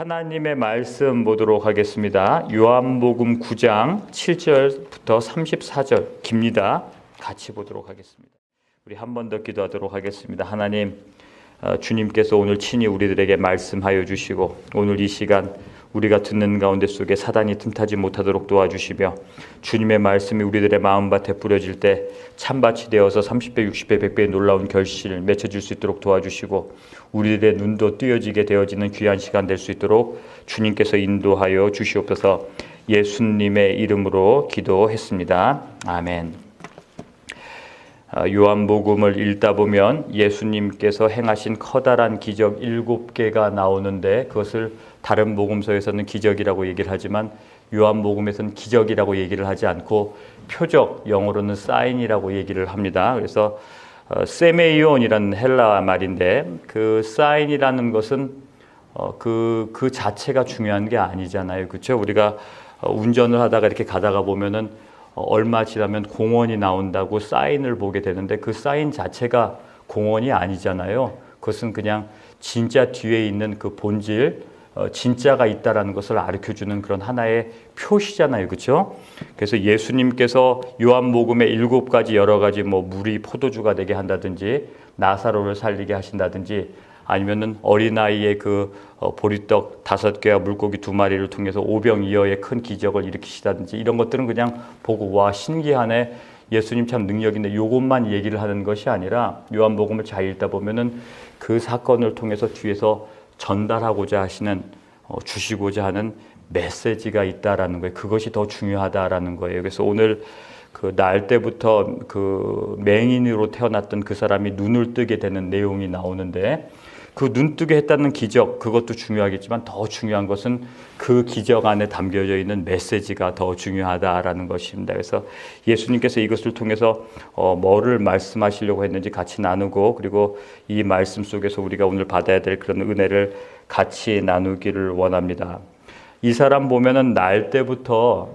하나님의 말씀 보도록 하겠습니다. 요한복음 9장 7절부터 34절 깁니다. 같이 보도록 하겠습니다. 우리 한 번 더 기도하도록 하겠습니다. 하나님, 주님께서 오늘 친히 우리들에게 말씀하여 주시고 오늘 이 시간 우리가 듣는 가운데 속에 사단이 틈타지 못하도록 도와주시며 주님의 말씀이 우리들의 마음밭에 뿌려질 때 참밭이 되어서 30배, 60배, 100배의 놀라운 결실을 맺혀질 수 있도록 도와주시고 우리들의 눈도 띄어지게 되어지는 귀한 시간 될 수 있도록 주님께서 인도하여 주시옵소서. 예수님의 이름으로 기도했습니다. 아멘. 요한복음을 읽다 보면 예수님께서 행하신 커다란 기적 7개가 나오는데 그것을 다른 복음서에서는 기적이라고 얘기를 하지만 요한복음에서는 기적이라고 얘기를 하지 않고 표적, 영어로는 사인이라고 얘기를 합니다. 그래서 세메이온이라는 헬라 말인데 그 사인이라는 것은 그 자체가 중요한 게 아니잖아요. 그렇죠? 우리가 운전을 하다가 이렇게 가다가 보면은 얼마 지나면 공원이 나온다고 사인을 보게 되는데 그 사인 자체가 공원이 아니잖아요. 그것은 그냥 진짜 뒤에 있는 그 본질, 진짜가 있다라는 것을 가르쳐주는 그런 하나의 표시잖아요. 그렇죠? 그래서 예수님께서 요한복음에 7가지 여러 가지 물이 포도주가 되게 한다든지 나사로를 살리게 하신다든지 아니면은 어린아이의 그 보리떡 5개와 물고기 2마리를 통해서 오병이어의 큰 기적을 일으키시다든지 이런 것들은 그냥 보고 와 신기하네, 예수님 참 능력인데 요것만 얘기를 하는 것이 아니라 요한복음을 잘 읽다 보면은 그 사건을 통해서 뒤에서 전달하고자 하시는 주시고자 하는 메시지가 있다라는 거예요. 그것이 더 중요하다라는 거예요. 그래서 오늘 그 날 때부터 그 맹인으로 태어났던 그 사람이 눈을 뜨게 되는 내용이 나오는데 그 눈뜨게 했다는 기적, 그것도 중요하겠지만 더 중요한 것은 그 기적 안에 담겨져 있는 메시지가 더 중요하다라는 것입니다. 그래서 예수님께서 이것을 통해서 뭐를 말씀하시려고 했는지 같이 나누고 그리고 이 말씀 속에서 우리가 오늘 받아야 될 그런 은혜를 같이 나누기를 원합니다. 이 사람 보면은 날 때부터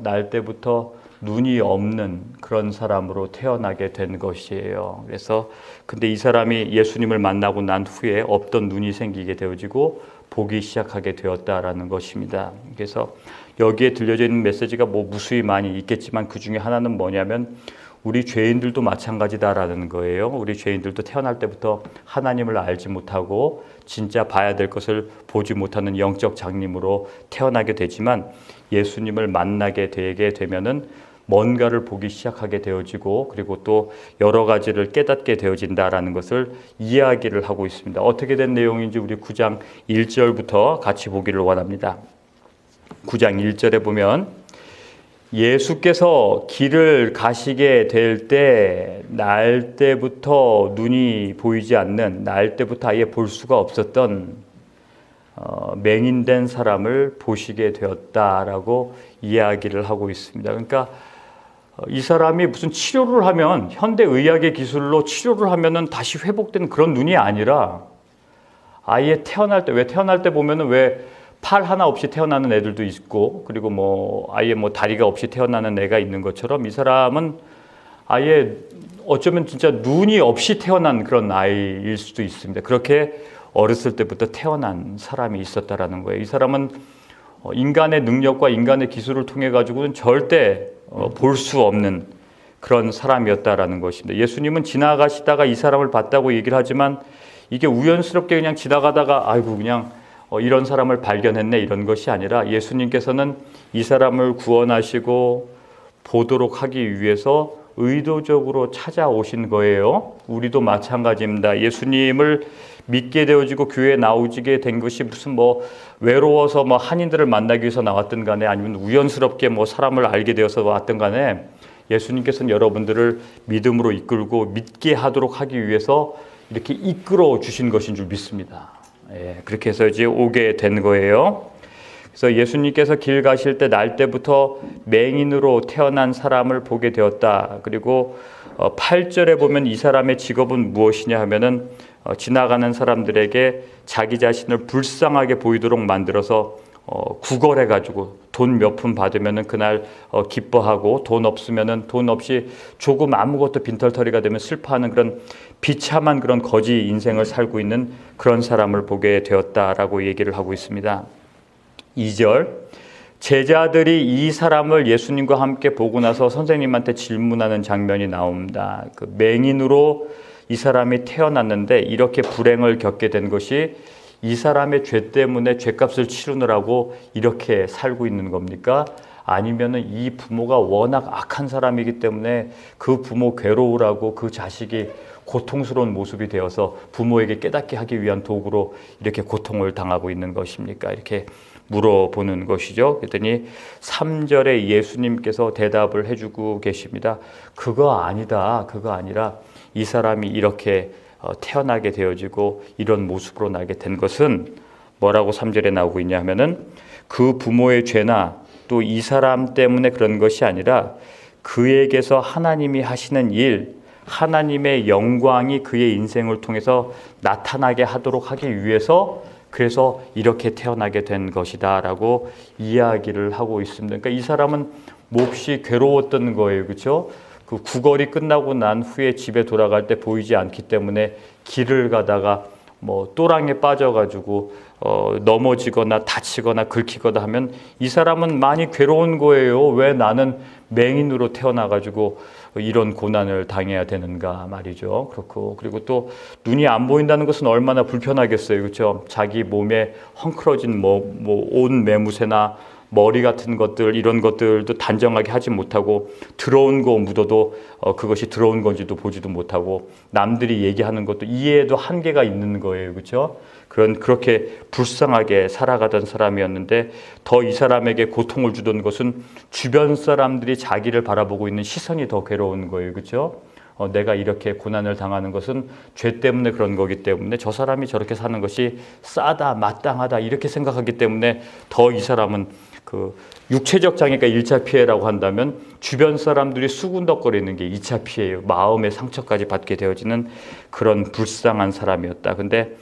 눈이 없는 그런 사람으로 태어나게 된 것이에요. 그래서 근데 이 사람이 예수님을 만나고 난 후에 없던 눈이 생기게 되어지고 보기 시작하게 되었다라는 것입니다. 그래서 여기에 들려져 있는 메시지가 무수히 많이 있겠지만 그 중에 하나는 뭐냐면 우리 죄인들도 마찬가지다라는 거예요. 우리 죄인들도 태어날 때부터 하나님을 알지 못하고 진짜 봐야 될 것을 보지 못하는 영적 장님으로 태어나게 되지만 예수님을 만나게 되게 되면은 뭔가를 보기 시작하게 되어지고 그리고 또 여러 가지를 깨닫게 되어진다라는 것을 이야기를 하고 있습니다. 어떻게 된 내용인지 우리 9장 1절부터 같이 보기를 원합니다. 9장 1절에 보면 예수께서 길을 가시게 될 때 날 때부터 눈이 보이지 않는, 날 때부터 아예 볼 수가 없었던 맹인된 사람을 보시게 되었다라고 이야기를 하고 있습니다. 그러니까 이 사람이 무슨 치료를 하면 현대의학의 기술로 치료를 하면은 다시 회복되는 그런 눈이 아니라 아예 태어날 때, 왜 태어날 때 보면은 왜 팔 하나 없이 태어나는 애들도 있고 그리고 아예 다리가 없이 태어나는 애가 있는 것처럼 이 사람은 아예 어쩌면 진짜 눈이 없이 태어난 그런 아이일 수도 있습니다. 그렇게 어렸을 때부터 태어난 사람이 있었다라는 거예요. 이 사람은 인간의 능력과 인간의 기술을 통해 가지고는 절대 볼 수 없는 그런 사람이었다라는 것입니다. 예수님은 지나가시다가 이 사람을 봤다고 얘기를 하지만 이게 우연스럽게 그냥 지나가다가 아이고 그냥 이런 사람을 발견했네 이런 것이 아니라 예수님께서는 이 사람을 구원하시고 보도록 하기 위해서 의도적으로 찾아오신 거예요. 우리도 마찬가지입니다. 예수님을 믿게 되어지고 교회에 나오게 된 것이 무슨 외로워서 한인들을 만나기 위해서 나왔든 간에 아니면 우연스럽게 사람을 알게 되어서 왔든 간에 예수님께서는 여러분들을 믿음으로 이끌고 믿게 하도록 하기 위해서 이렇게 이끌어 주신 것인 줄 믿습니다. 그렇게 해서 이제 오게 된 거예요. 그래서 예수님께서 길 가실 때 날 때부터 맹인으로 태어난 사람을 보게 되었다. 그리고 8절에 보면 이 사람의 직업은 무엇이냐 하면은 지나가는 사람들에게 자기 자신을 불쌍하게 보이도록 만들어서 구걸해가지고 돈 몇 푼 받으면은 그날 기뻐하고 돈 없으면은 돈 없이 조금 아무것도 빈털터리가 되면 슬퍼하는 그런 비참한 그런 거지 인생을 살고 있는 그런 사람을 보게 되었다라고 얘기를 하고 있습니다. 2절 제자들이 이 사람을 예수님과 함께 보고 나서 선생님한테 질문하는 장면이 나옵니다. 그 맹인으로 이 사람이 태어났는데 이렇게 불행을 겪게 된 것이 이 사람의 죄 때문에 죄값을 치르느라고 이렇게 살고 있는 겁니까? 아니면은 이 부모가 워낙 악한 사람이기 때문에 그 부모 괴로우라고 그 자식이 고통스러운 모습이 되어서 부모에게 깨닫게 하기 위한 도구로 이렇게 고통을 당하고 있는 것입니까? 이렇게 물어보는 것이죠. 그랬더니 3절에 예수님께서 대답을 해주고 계십니다. 그거 아니다. 그거 아니라 이 사람이 이렇게 태어나게 되어지고 이런 모습으로 나게 된 것은 뭐라고 3절에 나오고 있냐 하면은 그 부모의 죄나 또 이 사람 때문에 그런 것이 아니라 그에게서 하나님이 하시는 일, 하나님의 영광이 그의 인생을 통해서 나타나게 하도록 하기 위해서 그래서 이렇게 태어나게 된 것이다 라고 이야기를 하고 있습니다. 그러니까 이 사람은 몹시 괴로웠던 거예요. 그렇죠? 그 구걸이 끝나고 난 후에 집에 돌아갈 때 보이지 않기 때문에 길을 가다가 뭐 또랑에 빠져가지고 넘어지거나 다치거나 긁히거나 하면 이 사람은 많이 괴로운 거예요. 왜 나는 맹인으로 태어나가지고 이런 고난을 당해야 되는가 말이죠. 그렇고 그리고 또 눈이 안 보인다는 것은 얼마나 불편하겠어요. 그렇죠? 자기 몸에 헝클어진 옷 매무새나 머리 같은 것들 이런 것들도 단정하게 하지 못하고 들어온 거 묻어도 그것이 들어온 건지도 보지도 못하고 남들이 얘기하는 것도 이해에도 한계가 있는 거예요. 그렇죠? 그렇게 불쌍하게 살아가던 사람이었는데 더 이 사람에게 고통을 주던 것은 주변 사람들이 자기를 바라보고 있는 시선이 더 괴로운 거예요. 그렇죠? 내가 이렇게 고난을 당하는 것은 죄 때문에 그런 거기 때문에 저 사람이 저렇게 사는 것이 싸다, 마땅하다 이렇게 생각하기 때문에 더 이 사람은 그 육체적 장애가 1차 피해라고 한다면 주변 사람들이 수군덕거리는 게 2차 피해예요. 마음의 상처까지 받게 되어지는 그런 불쌍한 사람이었다. 근데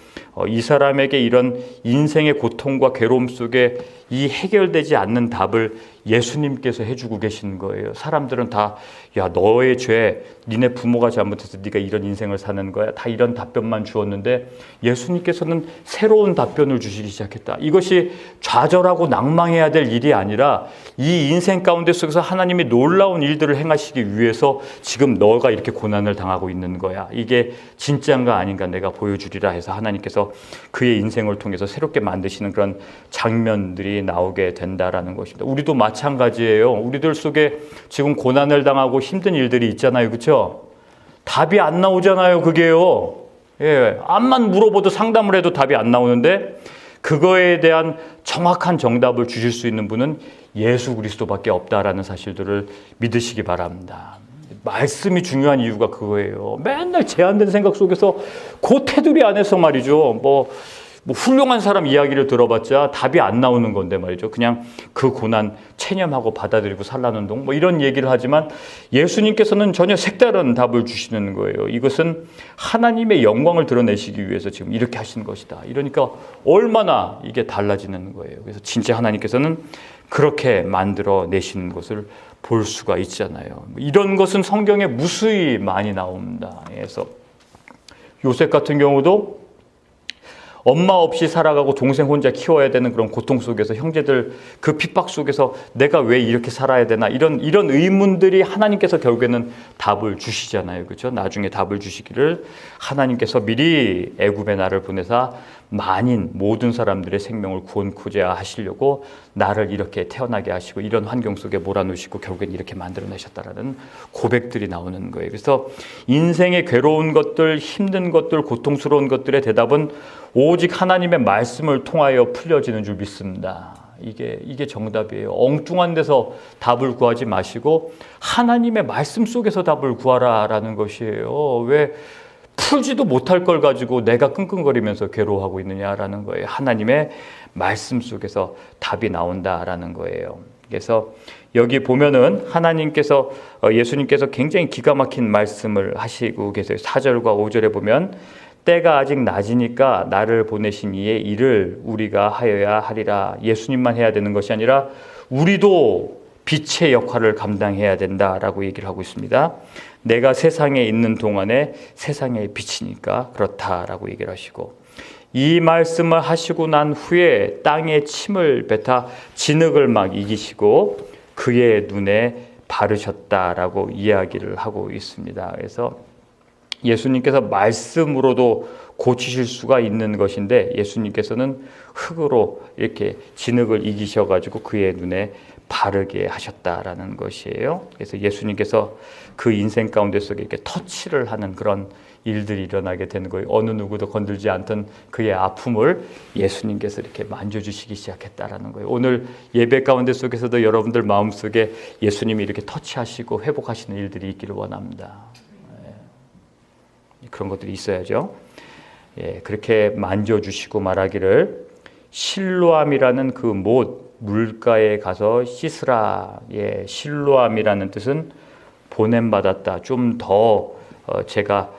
이 사람에게 이런 인생의 고통과 괴로움 속에 이 해결되지 않는 답을 예수님께서 해주고 계신 거예요. 사람들은 다 야 너의 죄, 니네 부모가 잘못해서 네가 이런 인생을 사는 거야. 다 이런 답변만 주었는데 예수님께서는 새로운 답변을 주시기 시작했다. 이것이 좌절하고 낭망해야 될 일이 아니라 이 인생 가운데 속에서 하나님이 놀라운 일들을 행하시기 위해서 지금 너가 이렇게 고난을 당하고 있는 거야. 이게 진짜인가 아닌가 내가 보여주리라 해서 하나님께서 그의 인생을 통해서 새롭게 만드시는 그런 장면들이 나오게 된다라는 것입니다. 우리도 마찬가지예요. 우리들 속에 지금 고난을 당하고 힘든 일들이 있잖아요. 그렇죠? 답이 안 나오잖아요. 그게요. 예, 암만 물어봐도 상담을 해도 답이 안 나오는데 그거에 대한 정확한 정답을 주실 수 있는 분은 예수 그리스도밖에 없다라는 사실들을 믿으시기 바랍니다. 말씀이 중요한 이유가 그거예요. 맨날 제한된 생각 속에서 그 테두리 안에서 말이죠. 뭐 훌륭한 사람 이야기를 들어봤자 답이 안 나오는 건데 말이죠. 그냥 그 고난 체념하고 받아들이고 살라는 동 뭐 이런 얘기를 하지만 예수님께서는 전혀 색다른 답을 주시는 거예요. 이것은 하나님의 영광을 드러내시기 위해서 지금 이렇게 하신 것이다. 이러니까 얼마나 이게 달라지는 거예요. 그래서 진짜 하나님께서는 그렇게 만들어 내신 것을 볼 수가 있잖아요. 이런 것은 성경에 무수히 많이 나옵니다. 그래서 요셉 같은 경우도 엄마 없이 살아가고 동생 혼자 키워야 되는 그런 고통 속에서 형제들 그 핍박 속에서 내가 왜 이렇게 살아야 되나 이런 의문들이 하나님께서 결국에는 답을 주시잖아요. 그렇죠? 나중에 답을 주시기를 하나님께서 미리 애굽에 나를 보내사 만인 모든 사람들의 생명을 구원코자 하시려고 나를 이렇게 태어나게 하시고 이런 환경 속에 몰아넣으시고 결국엔 이렇게 만들어내셨다라는 고백들이 나오는 거예요. 그래서 인생의 괴로운 것들, 힘든 것들, 고통스러운 것들의 대답은 오직 하나님의 말씀을 통하여 풀려지는 줄 믿습니다. 이게 정답이에요. 엉뚱한 데서 답을 구하지 마시고 하나님의 말씀 속에서 답을 구하라라는 것이에요. 왜 풀지도 못할 걸 가지고 내가 끙끙거리면서 괴로워하고 있느냐라는 거예요. 하나님의 말씀 속에서 답이 나온다라는 거예요. 그래서 여기 보면은 하나님께서 예수님께서 굉장히 기가 막힌 말씀을 하시고 계세요. 4절과 5절에 보면 때가 아직 낮이니까 나를 보내신 이의 일을 우리가 하여야 하리라. 예수님만 해야 되는 것이 아니라 우리도 빛의 역할을 감당해야 된다라고 얘기를 하고 있습니다. 내가 세상에 있는 동안에 세상의 빛이니까 그렇다라고 얘기를 하시고 이 말씀을 하시고 난 후에 땅에 침을 뱉어 진흙을 막 이기시고 그의 눈에 바르셨다라고 이야기를 하고 있습니다. 그래서 예수님께서 말씀으로도 고치실 수가 있는 것인데 예수님께서는 흙으로 이렇게 진흙을 이기셔가지고 그의 눈에 바르게 하셨다라는 것이에요. 그래서 예수님께서 그 인생 가운데 속에 이렇게 터치를 하는 그런 일들이 일어나게 되는 거예요. 어느 누구도 건들지 않던 그의 아픔을 예수님께서 이렇게 만져주시기 시작했다라는 거예요. 오늘 예배 가운데 속에서도 여러분들 마음속에 예수님이 이렇게 터치하시고 회복하시는 일들이 있기를 원합니다. 그런 것들이 있어야죠. 그렇게 만져주시고 말하기를 실로암이라는 그 못 물가에 가서 씻으라. 실로암이라는 뜻은 보냄받았다. 좀 더 제가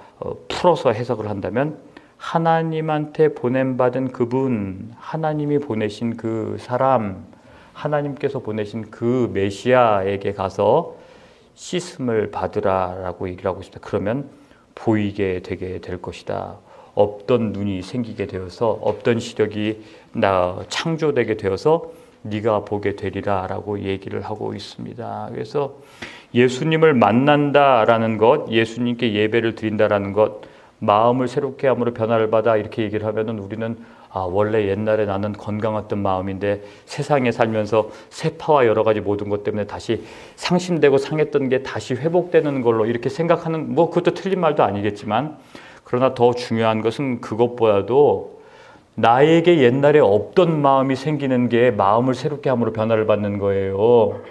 풀어서 해석을 한다면 하나님한테 보냄받은 그분, 하나님이 보내신 그 사람, 하나님께서 보내신 그 메시아에게 가서 씻음을 받으라라고 얘기를 하고 있습니다. 그러면 보이게 되게 될 것이다. 없던 눈이 생기게 되어서 없던 시력이 창조되게 되어서 네가 보게 되리라 라고 얘기를 하고 있습니다. 그래서 예수님을 만난다라는 것, 예수님께 예배를 드린다라는 것, 마음을 새롭게 함으로 변화를 받아 이렇게 얘기를 하면은 우리는 원래 옛날에 나는 건강했던 마음인데 세상에 살면서 세파와 여러 가지 모든 것 때문에 다시 상심되고 상했던 게 다시 회복되는 걸로 이렇게 생각하는, 그것도 틀린 말도 아니겠지만, 그러나 더 중요한 것은 그것보다도 나에게 옛날에 없던 마음이 생기는 게 마음을 새롭게 함으로 변화를 받는 거예요.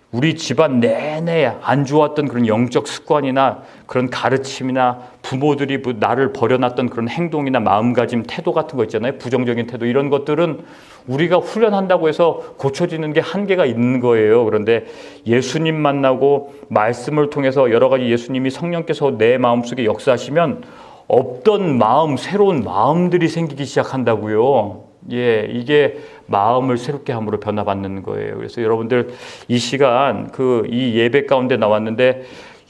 우리 집안 내내 안 좋았던 그런 영적 습관이나 그런 가르침이나 부모들이 나를 버려놨던 그런 행동이나 마음가짐, 태도 같은 거 있잖아요. 부정적인 태도, 이런 것들은 우리가 훈련한다고 해서 고쳐지는 게 한계가 있는 거예요. 그런데 예수님 만나고 말씀을 통해서 여러 가지 예수님이 성령께서 내 마음속에 역사하시면 없던 마음, 새로운 마음들이 생기기 시작한다고요. 이게 마음을 새롭게 함으로 변화받는 거예요. 그래서 여러분들 이 시간 이 예배 가운데 나왔는데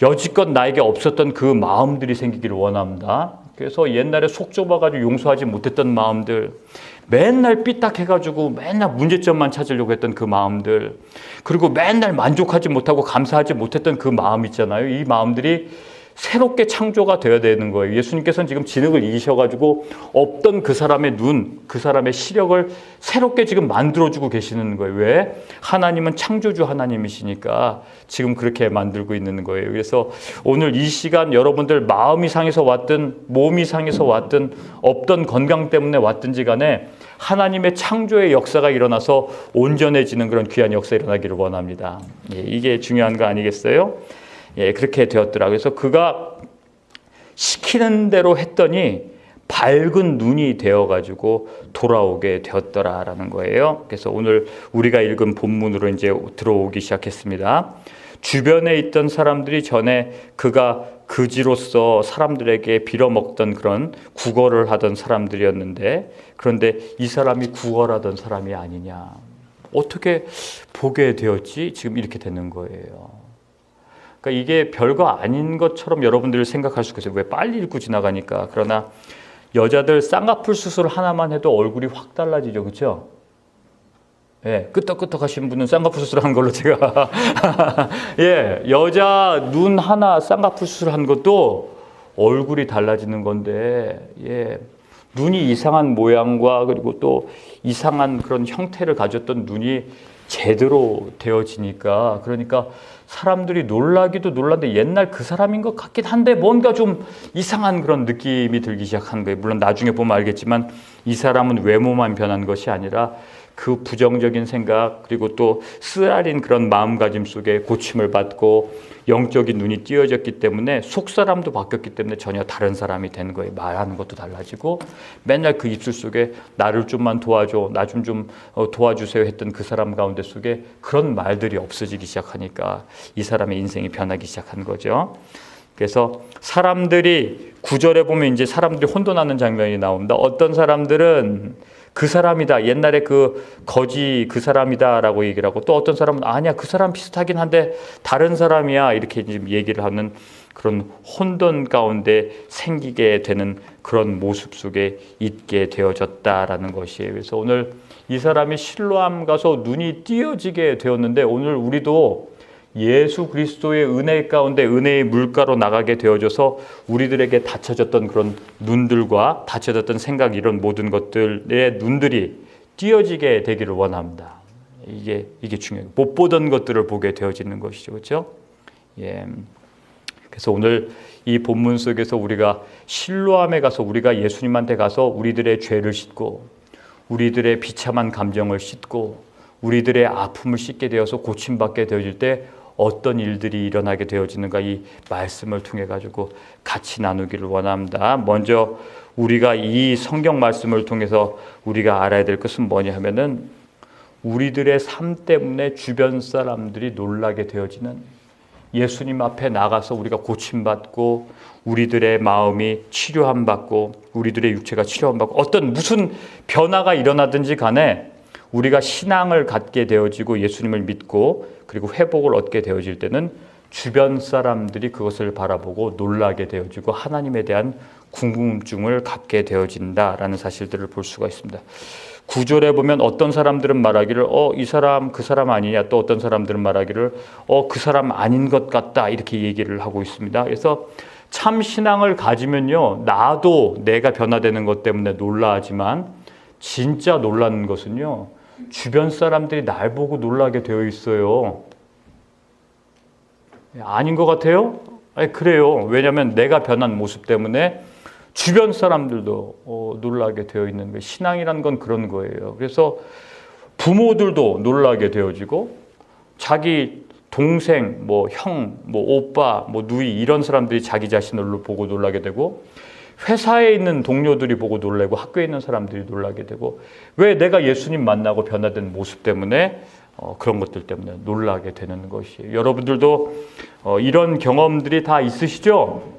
여지껏 나에게 없었던 그 마음들이 생기기를 원합니다. 그래서 옛날에 속 좁아가지고 용서하지 못했던 마음들, 맨날 삐딱해가지고 맨날 문제점만 찾으려고 했던 그 마음들, 그리고 맨날 만족하지 못하고 감사하지 못했던 그 마음 있잖아요. 이 마음들이 새롭게 창조가 되어야 되는 거예요. 예수님께서는 지금 진흙을 이기셔가지고 없던 그 사람의 눈, 그 사람의 시력을 새롭게 지금 만들어주고 계시는 거예요. 왜? 하나님은 창조주 하나님이시니까 지금 그렇게 만들고 있는 거예요. 그래서 오늘 이 시간 여러분들 마음이 상해서 왔든 몸이 상해서 왔든 없던 건강 때문에 왔든지 간에 하나님의 창조의 역사가 일어나서 온전해지는 그런 귀한 역사 일어나기를 원합니다. 이게 중요한 거 아니겠어요? 그렇게 되었더라. 그래서 그가 시키는 대로 했더니 밝은 눈이 되어가지고 돌아오게 되었더라라는 거예요. 그래서 오늘 우리가 읽은 본문으로 이제 들어오기 시작했습니다. 주변에 있던 사람들이 전에 그가 그지로서 사람들에게 빌어먹던 그런 구걸을 하던 사람들이었는데, 그런데 이 사람이 구걸하던 사람이 아니냐. 어떻게 보게 되었지? 지금 이렇게 되는 거예요. 그러니까 이게 별거 아닌 것처럼 여러분들 생각할 수 있어요. 왜 빨리 읽고 지나가니까. 그러나 여자들 쌍꺼풀 수술 하나만 해도 얼굴이 확 달라지죠. 그렇죠? 끄떡끄떡하신 분은 쌍꺼풀 수술한 걸로 제가 여자 눈 하나 쌍꺼풀 수술한 것도 얼굴이 달라지는 건데, 눈이 이상한 모양과 그리고 또 이상한 그런 형태를 가졌던 눈이 제대로 되어지니까, 그러니까 사람들이 놀라기도 놀란데 옛날 그 사람인 것 같긴 한데 뭔가 좀 이상한 그런 느낌이 들기 시작한 거예요. 물론 나중에 보면 알겠지만 이 사람은 외모만 변한 것이 아니라 그 부정적인 생각, 그리고 또 쓰라린 그런 마음가짐 속에 고침을 받고 영적인 눈이 띄어졌기 때문에 속사람도 바뀌었기 때문에 전혀 다른 사람이 된 거예요. 말하는 것도 달라지고 맨날 그 입술 속에 나를 좀만 도와줘, 나 좀 도와주세요 했던 그 사람 가운데 속에 그런 말들이 없어지기 시작하니까 이 사람의 인생이 변하기 시작한 거죠. 그래서 사람들이 9절에 보면 이제 사람들이 혼돈하는 장면이 나옵니다. 어떤 사람들은 그 사람이다, 옛날에 그 거지 그 사람이다 라고 얘기를 하고, 또 어떤 사람은 아니야 그 사람 비슷하긴 한데 다른 사람이야 이렇게 지금 얘기를 하는 그런 혼돈 가운데 생기게 되는 그런 모습 속에 있게 되어졌다라는 것이에요. 그래서 오늘 이 사람이 실로암 가서 눈이 띄어지게 되었는데 오늘 우리도 예수 그리스도의 은혜 가운데 은혜의 물가로 나가게 되어져서 우리들에게 닫혀졌던 그런 눈들과 닫혀졌던 생각 이런 모든 것들의 눈들이 띄어지게 되기를 원합니다. 이게 중요해요. 못 보던 것들을 보게 되어지는 것이죠. 그렇죠? 예. 그래서 오늘 이 본문 속에서 우리가 실로암에 가서 우리가 예수님한테 가서 우리들의 죄를 씻고 우리들의 비참한 감정을 씻고 우리들의 아픔을 씻게 되어서 고침받게 되어질 때 어떤 일들이 일어나게 되어지는가 이 말씀을 통해 가지고 같이 나누기를 원합니다. 먼저 우리가 이 성경 말씀을 통해서 우리가 알아야 될 것은 뭐냐 하면은 우리들의 삶 때문에 주변 사람들이 놀라게 되어지는 예수님 앞에 나가서 우리가 고침받고 우리들의 마음이 치료함받고 우리들의 육체가 치료함받고 어떤 무슨 변화가 일어나든지 간에 우리가 신앙을 갖게 되어지고 예수님을 믿고 그리고 회복을 얻게 되어질 때는 주변 사람들이 그것을 바라보고 놀라게 되어지고 하나님에 대한 궁금증을 갖게 되어진다라는 사실들을 볼 수가 있습니다. 9절에 보면 어떤 사람들은 말하기를 이 사람 그 사람 아니냐, 또 어떤 사람들은 말하기를 그 사람 아닌 것 같다 이렇게 얘기를 하고 있습니다. 그래서 참 신앙을 가지면요 나도 내가 변화되는 것 때문에 놀라지만 진짜 놀라는 것은요 주변 사람들이 날 보고 놀라게 되어 있어요. 아닌 것 같아요? 아니, 그래요. 왜냐하면 내가 변한 모습 때문에 주변 사람들도 놀라게 되어 있는 거예요. 신앙이란 건 그런 거예요. 그래서 부모들도 놀라게 되어지고 자기 동생, 형, 오빠, 누이 이런 사람들이 자기 자신을 보고 놀라게 되고 회사에 있는 동료들이 보고 놀라고 학교에 있는 사람들이 놀라게 되고 왜 내가 예수님 만나고 변화된 모습 때문에 그런 것들 때문에 놀라게 되는 것이에요. 여러분들도 이런 경험들이 다 있으시죠?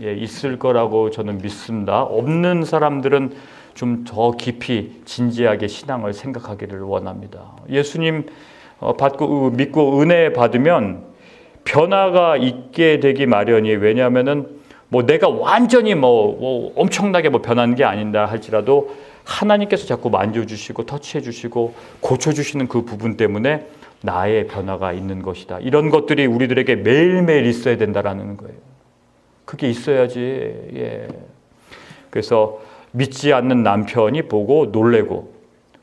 예, 있을 거라고 저는 믿습니다. 없는 사람들은 좀 더 깊이 진지하게 신앙을 생각하기를 원합니다. 예수님 믿고 은혜 받으면 변화가 있게 되기 마련이에요. 왜냐하면은 내가 완전히 엄청나게 변하는 게 아닌다 할지라도 하나님께서 자꾸 만져주시고 터치해주시고 고쳐주시는 그 부분 때문에 나의 변화가 있는 것이다. 이런 것들이 우리들에게 매일매일 있어야 된다라는 거예요. 그게 있어야지. 예. 그래서 믿지 않는 남편이 보고 놀래고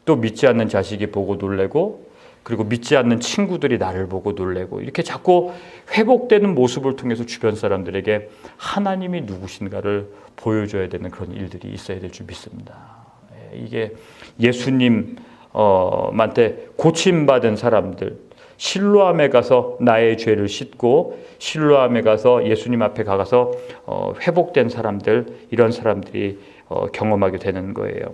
또 믿지 않는 자식이 보고 놀래고 그리고 믿지 않는 친구들이 나를 보고 놀래고 이렇게 자꾸 회복되는 모습을 통해서 주변 사람들에게 하나님이 누구신가를 보여줘야 되는 그런 일들이 있어야 될 줄 믿습니다. 이게 예수님한테 고침받은 사람들, 실로암에 가서 나의 죄를 씻고 실로암에 가서 예수님 앞에 가서 회복된 사람들, 이런 사람들이 경험하게 되는 거예요.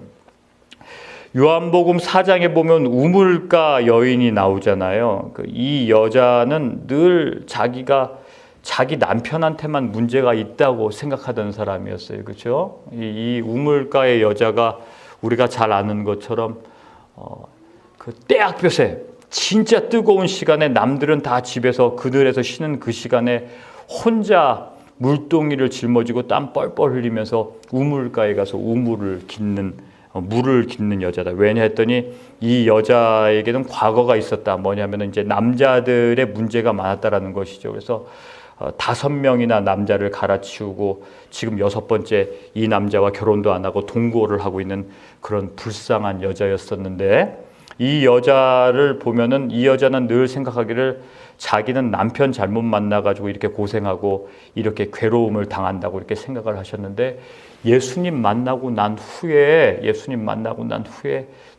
요한복음 4장에 보면 우물가 여인이 나오잖아요. 이 여자는 늘 자기 남편한테만 문제가 있다고 생각하던 사람이었어요. 그렇죠? 이 우물가의 여자가 우리가 잘 아는 것처럼 그 때학볕에 진짜 뜨거운 시간에 남들은 다 집에서 그늘에서 쉬는 그 시간에 혼자 물동이를 짊어지고 땀 뻘뻘 흘리면서 우물가에 가서 물을 깃는 여자다. 왜냐 했더니 이 여자에게는 과거가 있었다. 뭐냐면 이제 남자들의 문제가 많았다라는 것이죠. 그래서 5명이나 남자를 갈아치우고 지금 6번째 이 남자와 결혼도 안 하고 동거를 하고 있는 그런 불쌍한 여자였었는데 이 여자를 보면은 이 여자는 늘 생각하기를 자기는 남편 잘못 만나가지고 이렇게 고생하고 이렇게 괴로움을 당한다고 이렇게 생각을 하셨는데 예수님 만나고 난 후에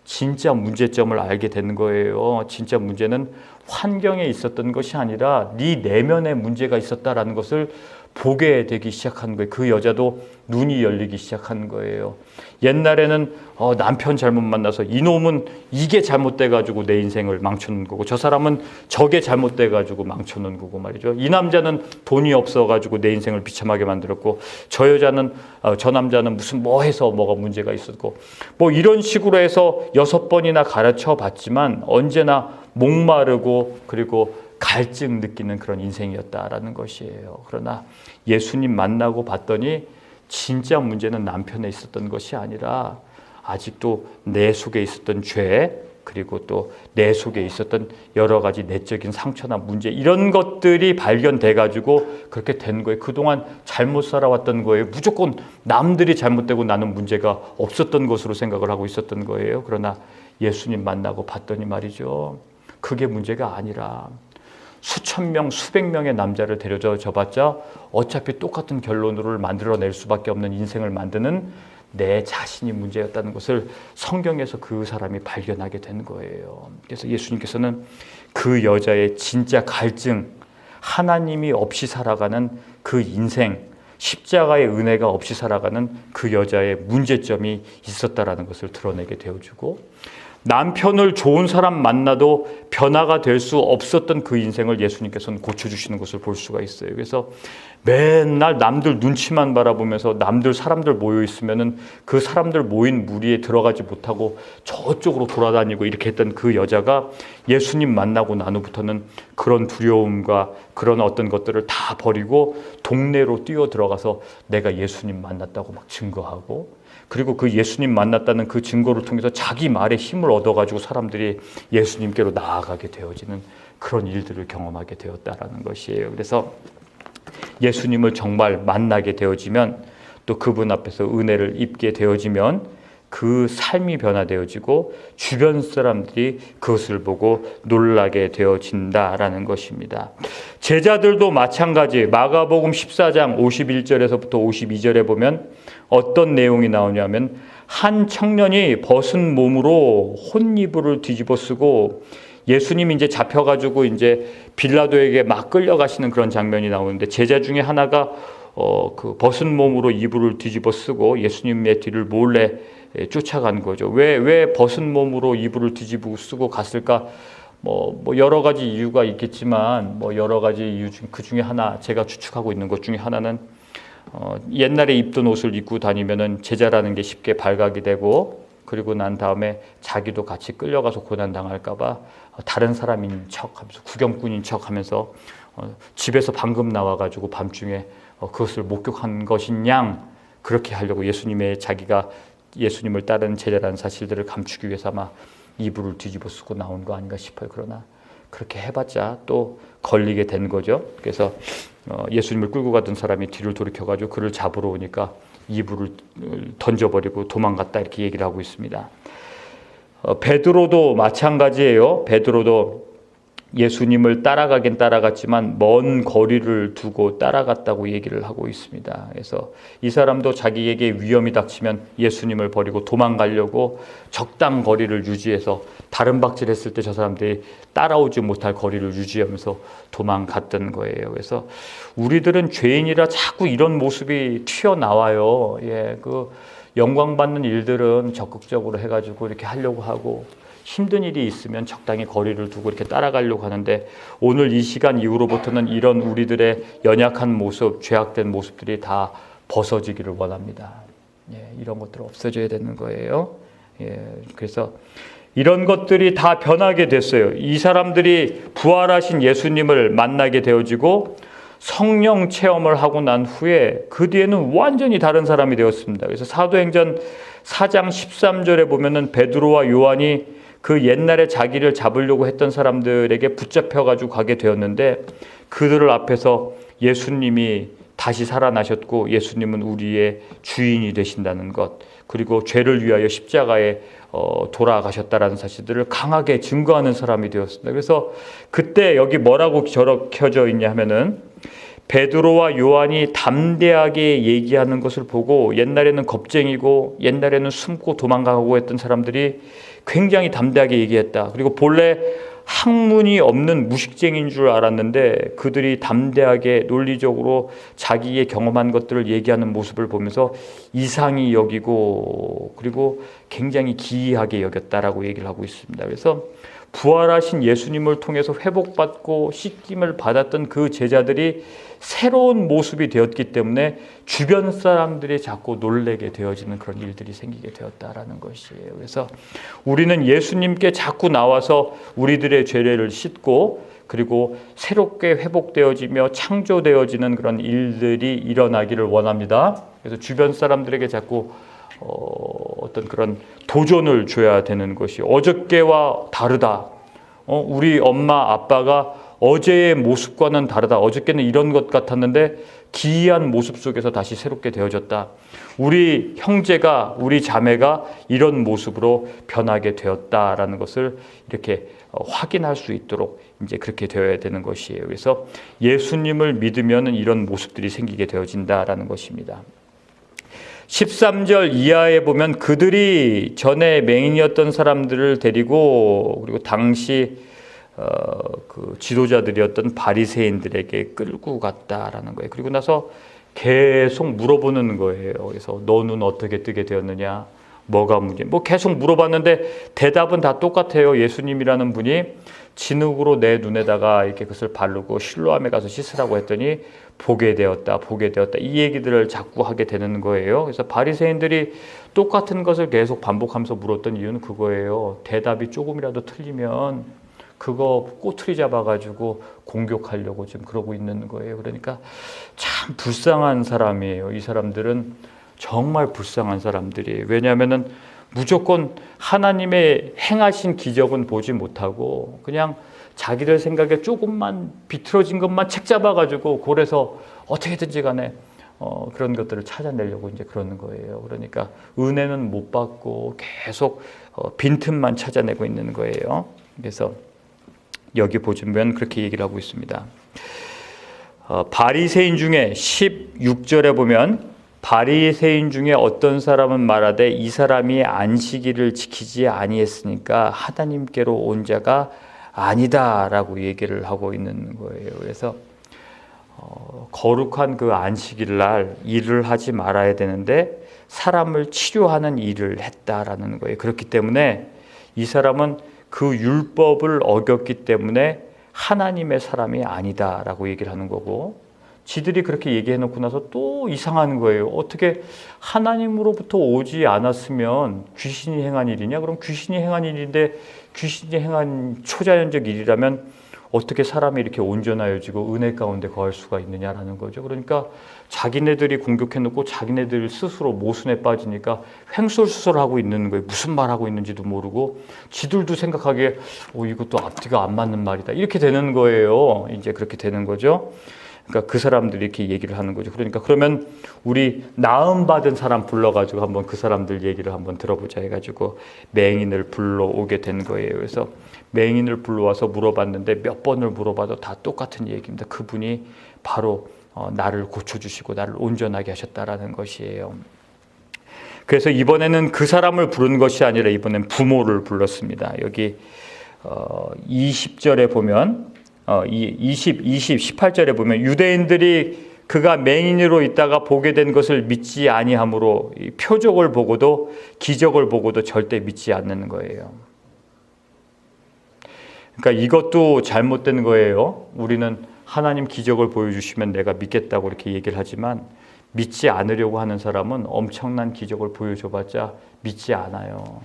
진짜 문제점을 알게 되는 거예요. 진짜 문제는 환경에 있었던 것이 아니라 네 내면에 문제가 있었다라는 것을 보게 되기 시작한 거예요. 그 여자도 눈이 열리기 시작한 거예요. 옛날에는 남편 잘못 만나서 이놈은 이게 잘못돼가지고 내 인생을 망쳐놓은 거고 저 사람은 저게 잘못돼가지고 망쳐놓은 거고 말이죠. 이 남자는 돈이 없어가지고 내 인생을 비참하게 만들었고 저 남자는 무슨 해서 뭐가 문제가 있었고 이런 식으로 해서 6번이나 가르쳐 봤지만 언제나 목마르고 그리고 갈증 느끼는 그런 인생이었다라는 것이에요. 그러나 예수님 만나고 봤더니 진짜 문제는 남편에 있었던 것이 아니라 아직도 내 속에 있었던 죄, 그리고 또 내 속에 있었던 여러 가지 내적인 상처나 문제, 이런 것들이 발견돼 가지고 그렇게 된 거예요. 그동안 잘못 살아왔던 거예요. 무조건 남들이 잘못되고 나는 문제가 없었던 것으로 생각을 하고 있었던 거예요. 그러나 예수님 만나고 봤더니 말이죠, 그게 문제가 아니라 수천 명, 수백 명의 남자를 데려다 줘봤자 어차피 똑같은 결론을 만들어낼 수밖에 없는 인생을 만드는 내 자신이 문제였다는 것을 성경에서 그 사람이 발견하게 된 거예요. 그래서 예수님께서는 그 여자의 진짜 갈증, 하나님이 없이 살아가는 그 인생, 십자가의 은혜가 없이 살아가는 그 여자의 문제점이 있었다라는 것을 드러내게 되어주고, 남편을 좋은 사람 만나도 변화가 될 수 없었던 그 인생을 예수님께서는 고쳐주시는 것을 볼 수가 있어요. 그래서 맨날 남들 눈치만 바라보면서 남들 사람들 모여 있으면은 그 사람들 모인 무리에 들어가지 못하고 저쪽으로 돌아다니고 이렇게 했던 그 여자가 예수님 만나고 나누부터는 그런 두려움과 그런 어떤 것들을 다 버리고 동네로 뛰어 들어가서 내가 예수님 만났다고 막 증거하고, 그리고 그 예수님 만났다는 그 증거를 통해서 자기 말에 힘을 얻어가지고 사람들이 예수님께로 나아가게 되어지는 그런 일들을 경험하게 되었다라는 것이에요. 그래서 예수님을 정말 만나게 되어지면, 또 그분 앞에서 은혜를 입게 되어지면 그 삶이 변화되어지고 주변 사람들이 그것을 보고 놀라게 되어진다라는 것입니다. 제자들도 마찬가지. 마가복음 14장 51절에서부터 52절에 보면 어떤 내용이 나오냐면, 한 청년이 벗은 몸으로 혼이불을 뒤집어 쓰고, 예수님이 이제 잡혀가지고 이제 빌라도에게 막 끌려가시는 그런 장면이 나오는데, 제자 중에 하나가 그 벗은 몸으로 이불을 뒤집어 쓰고 예수님의 뒤를 몰래 쫓아간 거죠. 왜 벗은 몸으로 이불을 뒤집어 쓰고 갔을까? 뭐 여러 가지 이유가 있겠지만, 여러 가지 이유 중 그 중에 하나, 제가 추측하고 있는 것 중에 하나는 옛날에 입던 옷을 입고 다니면은 제자라는 게 쉽게 발각이 되고, 그리고 난 다음에 자기도 같이 끌려가서 고난 당할까봐 다른 사람인 척하면서, 구경꾼인 척하면서 집에서 방금 나와가지고 밤중에 그것을 목격한 것인 양 그렇게 하려고 자기가 예수님을 따르는 제자라는 사실들을 감추기 위해서 아마 이불을 뒤집어 쓰고 나온 거 아닌가 싶어요. 그러나 그렇게 해봤자 또 걸리게 된 거죠. 그래서 예수님을 끌고 가던 사람이 뒤를 돌이켜가지고 그를 잡으러 오니까 이불을 던져버리고 도망갔다, 이렇게 얘기를 하고 있습니다. 베드로도 마찬가지예요. 베드로도 예수님을 따라가긴 따라갔지만 먼 거리를 두고 따라갔다고 얘기를 하고 있습니다. 그래서 이 사람도 자기에게 위험이 닥치면 예수님을 버리고 도망가려고 적당 거리를 유지해서, 다른 박질했을 때 저 사람들이 따라오지 못할 거리를 유지하면서 도망갔던 거예요. 그래서 우리들은 죄인이라 자꾸 이런 모습이 튀어나와요. 그 영광받는 일들은 적극적으로 해가지고 이렇게 하려고 하고, 힘든 일이 있으면 적당히 거리를 두고 이렇게 따라가려고 하는데, 오늘 이 시간 이후로부터는 이런 우리들의 연약한 모습, 죄악된 모습들이 다 벗어지기를 원합니다. 이런 것들 없어져야 되는 거예요. 그래서 이런 것들이 다 변하게 됐어요. 이 사람들이 부활하신 예수님을 만나게 되어지고 성령 체험을 하고 난 후에 그 뒤에는 완전히 다른 사람이 되었습니다. 그래서 사도행전 4장 13절에 보면은 베드로와 요한이 그 옛날에 자기를 잡으려고 했던 사람들에게 붙잡혀가지고 가게 되었는데, 그들을 앞에서 예수님이 다시 살아나셨고 예수님은 우리의 주인이 되신다는 것, 그리고 죄를 위하여 십자가에 돌아가셨다라는 사실들을 강하게 증거하는 사람이 되었습니다. 그래서 그때 여기 뭐라고 적혀져 있냐 하면은, 베드로와 요한이 담대하게 얘기하는 것을 보고, 옛날에는 겁쟁이고 옛날에는 숨고 도망가고 했던 사람들이 굉장히 담대하게 얘기했다. 그리고 본래 학문이 없는 무식쟁이인 줄 알았는데 그들이 담대하게 논리적으로 자기의 경험한 것들을 얘기하는 모습을 보면서 이상히 여기고, 그리고 굉장히 기이하게 여겼다라고 얘기를 하고 있습니다. 그래서 부활하신 예수님을 통해서 회복받고 씻김을 받았던 그 제자들이 새로운 모습이 되었기 때문에 주변 사람들이 자꾸 놀래게 되어지는 그런 일들이 생기게 되었다라는 것이에요. 그래서 우리는 예수님께 자꾸 나와서 우리들의 죄를 씻고 그리고 새롭게 회복되어지며 창조되어지는 그런 일들이 일어나기를 원합니다. 그래서 주변 사람들에게 자꾸 어떤 그런 도전을 줘야 되는 것이 어저께와 다르다. 우리 엄마 아빠가 어제의 모습과는 다르다. 어저께는 이런 것 같았는데 기이한 모습 속에서 다시 새롭게 되어졌다. 우리 형제가 우리 자매가 이런 모습으로 변하게 되었다라는 것을 이렇게 확인할 수 있도록 이제 그렇게 되어야 되는 것이에요. 그래서 예수님을 믿으면 이런 모습들이 생기게 되어진다라는 것입니다. 13절 이하에 보면 그들이 전에 맹인이었던 사람들을 데리고 그리고 당시 그 지도자들이었던 바리새인들에게 끌고 갔다라는 거예요. 그리고 나서 계속 물어보는 거예요. 그래서 너는 어떻게 뜨게 되었느냐? 뭐가 문제? 뭐 계속 물어봤는데 대답은 다 똑같아요. 예수님이라는 분이 진흙으로 내 눈에다가 이렇게 그것을 바르고 실로암에 가서 씻으라고 했더니 보게 되었다, 보게 되었다. 이 얘기들을 자꾸 하게 되는 거예요. 그래서 바리새인들이 똑같은 것을 계속 반복하면서 물었던 이유는 그거예요. 대답이 조금이라도 틀리면 그거 꼬투리 잡아가지고 공격하려고 지금 그러고 있는 거예요. 그러니까 참 불쌍한 사람이에요. 이 사람들은 정말 불쌍한 사람들이에요. 왜냐하면은 무조건 하나님의 행하신 기적은 보지 못하고 그냥 자기들 생각에 조금만 비틀어진 것만 책 잡아가지고 골에서 어떻게든지 간에 그런 것들을 찾아내려고 이제 그러는 거예요. 그러니까 은혜는 못 받고 계속 빈틈만 찾아내고 있는 거예요. 그래서 여기 보시면 그렇게 얘기를 하고 있습니다. 바리새인 중에 16절에 보면 바리새인 중에 어떤 사람은 말하되 이 사람이 안식일을 지키지 아니했으니까 하나님께로 온 자가 아니다라고 얘기를 하고 있는 거예요. 그래서 거룩한 그 안식일 날 일을 하지 말아야 되는데 사람을 치료하는 일을 했다라는 거예요. 그렇기 때문에 이 사람은 그 율법을 어겼기 때문에 하나님의 사람이 아니다라고 얘기를 하는 거고 지들이 그렇게 얘기해 놓고 나서 또 이상한 거예요. 어떻게 하나님으로부터 오지 않았으면 귀신이 행한 일이냐? 그럼 귀신이 행한 일인데 귀신이 행한 초자연적 일이라면 어떻게 사람이 이렇게 온전하여지고 은혜 가운데 거할 수가 있느냐라는 거죠. 그러니까 자기네들이 공격해 놓고 자기네들 스스로 모순에 빠지니까 횡설수설하고 있는 거예요. 무슨 말하고 있는지도 모르고 지들도 생각하기에 이것도 앞뒤가 안 맞는 말이다. 이렇게 되는 거예요. 이제 그렇게 되는 거죠. 그러니까 그 사람들이 이렇게 얘기를 하는 거죠. 그러니까 그러면 우리 나음 받은 사람 불러가지고 한번 그 사람들 얘기를 한번 들어보자 해가지고 맹인을 불러오게 된 거예요. 그래서 맹인을 불러와서 물어봤는데 몇 번을 물어봐도 다 똑같은 얘기입니다. 그분이 바로 나를 고쳐주시고 나를 온전하게 하셨다라는 것이에요. 그래서 이번에는 그 사람을 부른 것이 아니라 이번엔 부모를 불렀습니다. 여기 20절에 보면 18절에 보면 유대인들이 그가 맹인으로 있다가 보게 된 것을 믿지 아니하므로 표적을 보고도 기적을 보고도 절대 믿지 않는 거예요. 그러니까 이것도 잘못된 거예요. 우리는 하나님 기적을 보여주시면 내가 믿겠다고 이렇게 얘기를 하지만 믿지 않으려고 하는 사람은 엄청난 기적을 보여줘봤자 믿지 않아요.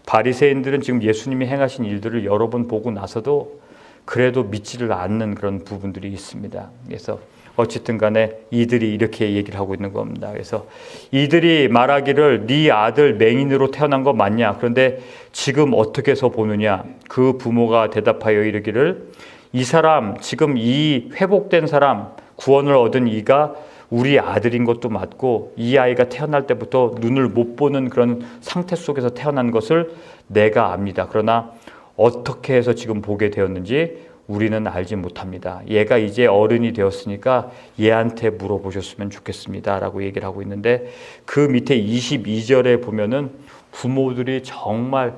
바리새인들은 지금 예수님이 행하신 일들을 여러 번 보고 나서도 그래도 믿지를 않는 그런 부분들이 있습니다. 그래서 어쨌든 간에 이들이 이렇게 얘기를 하고 있는 겁니다. 그래서 이들이 말하기를 네 아들 맹인으로 태어난 거 맞냐? 그런데 지금 어떻게 해서 보느냐? 그 부모가 대답하여 이르기를 이 사람 지금 이 회복된 사람 구원을 얻은 이가 우리 아들인 것도 맞고 이 아이가 태어날 때부터 눈을 못 보는 그런 상태 속에서 태어난 것을 내가 압니다. 그러나 어떻게 해서 지금 보게 되었는지 우리는 알지 못합니다. 얘가 이제 어른이 되었으니까 얘한테 물어보셨으면 좋겠습니다. 라고 얘기를 하고 있는데 그 밑에 22절에 보면은 부모들이 정말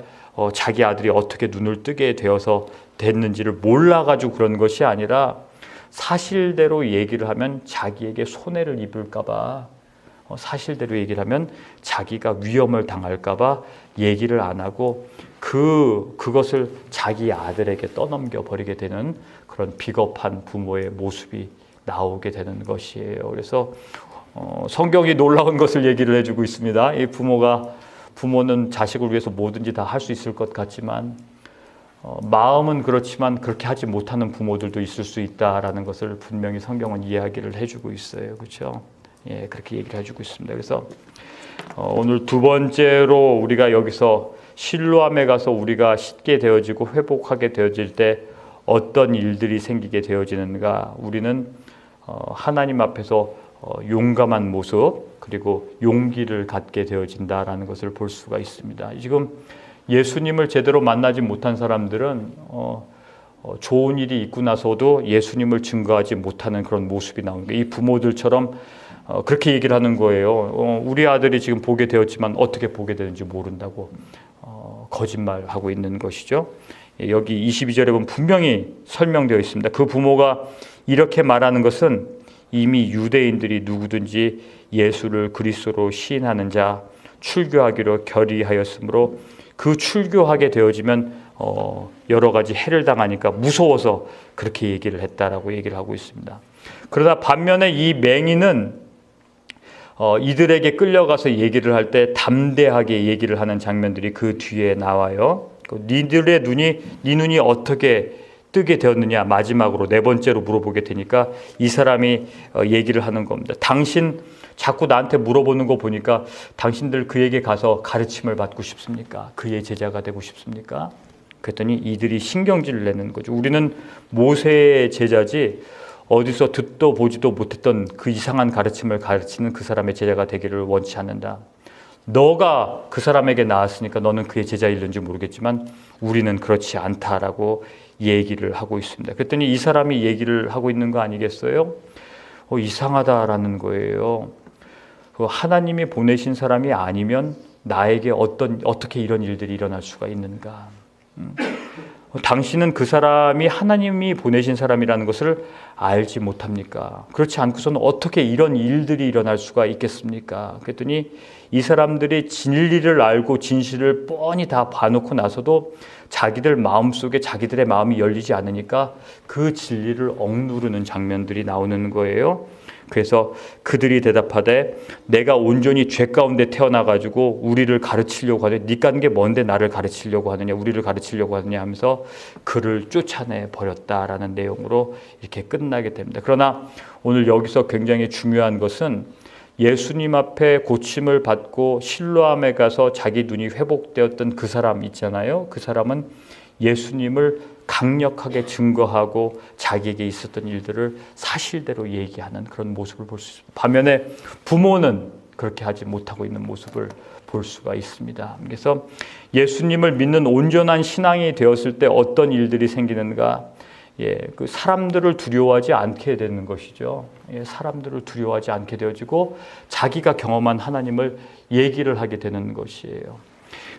자기 아들이 어떻게 눈을 뜨게 되어서 됐는지를 몰라가지고 그런 것이 아니라 사실대로 얘기를 하면 자기에게 손해를 입을까봐 사실대로 얘기를 하면 자기가 위험을 당할까봐 얘기를 안 하고 그것을 자기 아들에게 떠넘겨 버리게 되는 그런 비겁한 부모의 모습이 나오게 되는 것이에요. 그래서 성경이 놀라운 것을 얘기를 해주고 있습니다. 이 부모는 자식을 위해서 뭐든지 다 할 수 있을 것 같지만 마음은 그렇지만 그렇게 하지 못하는 부모들도 있을 수 있다라는 것을 분명히 성경은 이야기를 해주고 있어요. 그렇죠? 예, 그렇게 얘기를 해주고 있습니다. 그래서 오늘 두 번째로 우리가 여기서 실로암에 가서 우리가 씻게 되어지고 회복하게 되어질 때 어떤 일들이 생기게 되어지는가? 우리는 하나님 앞에서 용감한 모습 그리고 용기를 갖게 되어진다라는 것을 볼 수가 있습니다. 지금 예수님을 제대로 만나지 못한 사람들은 좋은 일이 있고 나서도 예수님을 증거하지 못하는 그런 모습이 나오는 거예요. 이 부모들처럼 그렇게 얘기를 하는 거예요. 우리 아들이 지금 보게 되었지만 어떻게 보게 되는지 모른다고 거짓말하고 있는 것이죠. 여기 22절에 보면 분명히 설명되어 있습니다. 그 부모가 이렇게 말하는 것은 이미 유대인들이 누구든지 예수를 그리스도로 시인하는 자 출교하기로 결의하였으므로 그 출교하게 되어지면 여러 가지 해를 당하니까 무서워서 그렇게 얘기를 했다라고 얘기를 하고 있습니다. 그러나 반면에 이 맹인은 이들에게 끌려가서 얘기를 할 때 담대하게 얘기를 하는 장면들이 그 뒤에 나와요. 니들의 네 눈이 어떻게 뜨게 되었느냐 마지막으로 네 번째로 물어보게 되니까 이 사람이 얘기를 하는 겁니다. 당신 자꾸 나한테 물어보는 거 보니까 당신들 그에게 가서 가르침을 받고 싶습니까? 그의 제자가 되고 싶습니까? 그랬더니 이들이 신경질을 내는 거죠. 우리는 모세의 제자지 어디서 듣도 보지도 못했던 그 이상한 가르침을 가르치는 그 사람의 제자가 되기를 원치 않는다. 너가 그 사람에게 나왔으니까 너는 그의 제자일는지 모르겠지만 우리는 그렇지 않다라고 얘기를 하고 있습니다. 그랬더니 이 사람이 얘기를 하고 있는 거 아니겠어요? 이상하다라는 거예요. 하나님이 보내신 사람이 아니면 나에게 어떻게 이런 일들이 일어날 수가 있는가? 당신은 그 사람이 하나님이 보내신 사람이라는 것을 알지 못합니까? 그렇지 않고서는 어떻게 이런 일들이 일어날 수가 있겠습니까? 그랬더니 이 사람들이 진리를 알고 진실을 뻔히 다 봐놓고 나서도 자기들 마음속에 자기들의 마음이 열리지 않으니까 그 진리를 억누르는 장면들이 나오는 거예요. 그래서 그들이 대답하되 내가 온전히 죄 가운데 태어나가지고 우리를 가르치려고 하네. 네가 하는 게 뭔데 나를 가르치려고 하느냐, 우리를 가르치려고 하느냐 하면서 그를 쫓아내 버렸다라는 내용으로 이렇게 끝나게 됩니다. 그러나 오늘 여기서 굉장히 중요한 것은 예수님 앞에 고침을 받고 실로암에 가서 자기 눈이 회복되었던 그 사람 있잖아요. 그 사람은 예수님을 강력하게 증거하고 자기에게 있었던 일들을 사실대로 얘기하는 그런 모습을 볼 수 있습니다. 반면에 부모는 그렇게 하지 못하고 있는 모습을 볼 수가 있습니다. 그래서 예수님을 믿는 온전한 신앙이 되었을 때 어떤 일들이 생기는가? 그 사람들을 두려워하지 않게 되는 것이죠. 사람들을 두려워하지 않게 되어지고 자기가 경험한 하나님을 얘기를 하게 되는 것이에요.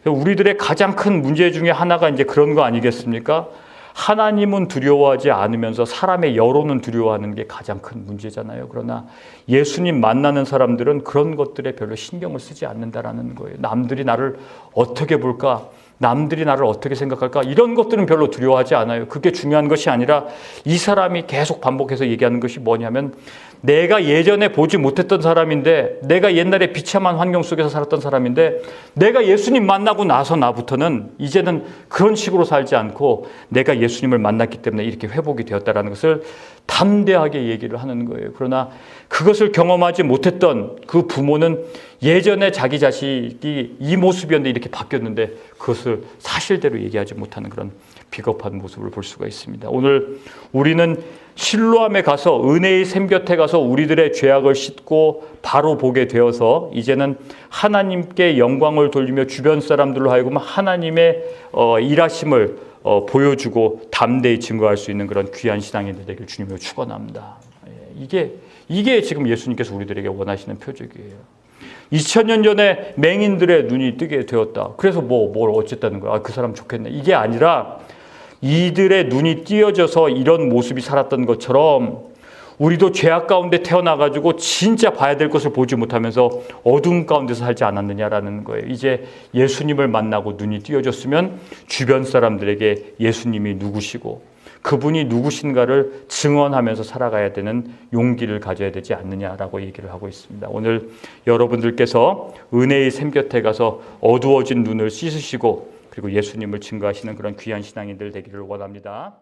우리들의 가장 큰 문제 중에 하나가 이제 그런 거 아니겠습니까? 하나님은 두려워하지 않으면서 사람의 여론은 두려워하는 게 가장 큰 문제잖아요. 그러나 예수님 만나는 사람들은 그런 것들에 별로 신경을 쓰지 않는다라는 거예요. 남들이 나를 어떻게 볼까? 남들이 나를 어떻게 생각할까? 이런 것들은 별로 두려워하지 않아요. 그게 중요한 것이 아니라 이 사람이 계속 반복해서 얘기하는 것이 뭐냐면 내가 예전에 보지 못했던 사람인데 내가 옛날에 비참한 환경 속에서 살았던 사람인데 내가 예수님 만나고 나서 나부터는 이제는 그런 식으로 살지 않고 내가 예수님을 만났기 때문에 이렇게 회복이 되었다는 것을 담대하게 얘기를 하는 거예요. 그러나 그것을 경험하지 못했던 그 부모는 예전에 자기 자식이 이 모습이었는데 이렇게 바뀌었는데 그것을 사실대로 얘기하지 못하는 그런 비겁한 모습을 볼 수가 있습니다. 오늘 우리는 실로암에 가서 은혜의 샘 곁에 가서 우리들의 죄악을 씻고 바로 보게 되어서 이제는 하나님께 영광을 돌리며 주변 사람들로 하여금 하나님의 일하심을 보여주고 담대히 증거할 수 있는 그런 귀한 신앙인들 되길 주님으로 축원합니다. 이게 지금 예수님께서 우리들에게 원하시는 표적이에요. 2000년 전에 맹인들의 눈이 뜨게 되었다. 그래서 뭘 어쨌다는 거야. 그 사람 좋겠네. 이게 아니라 이들의 눈이 띄어져서 이런 모습이 살았던 것처럼 우리도 죄악 가운데 태어나가지고 진짜 봐야 될 것을 보지 못하면서 어둠 가운데서 살지 않았느냐라는 거예요. 이제 예수님을 만나고 눈이 띄어졌으면 주변 사람들에게 예수님이 누구시고 그분이 누구신가를 증언하면서 살아가야 되는 용기를 가져야 되지 않느냐라고 얘기를 하고 있습니다. 오늘 여러분들께서 은혜의 샘 곁에 가서 어두워진 눈을 씻으시고 그리고 예수님을 증거하시는 그런 귀한 신앙인들 되기를 원합니다.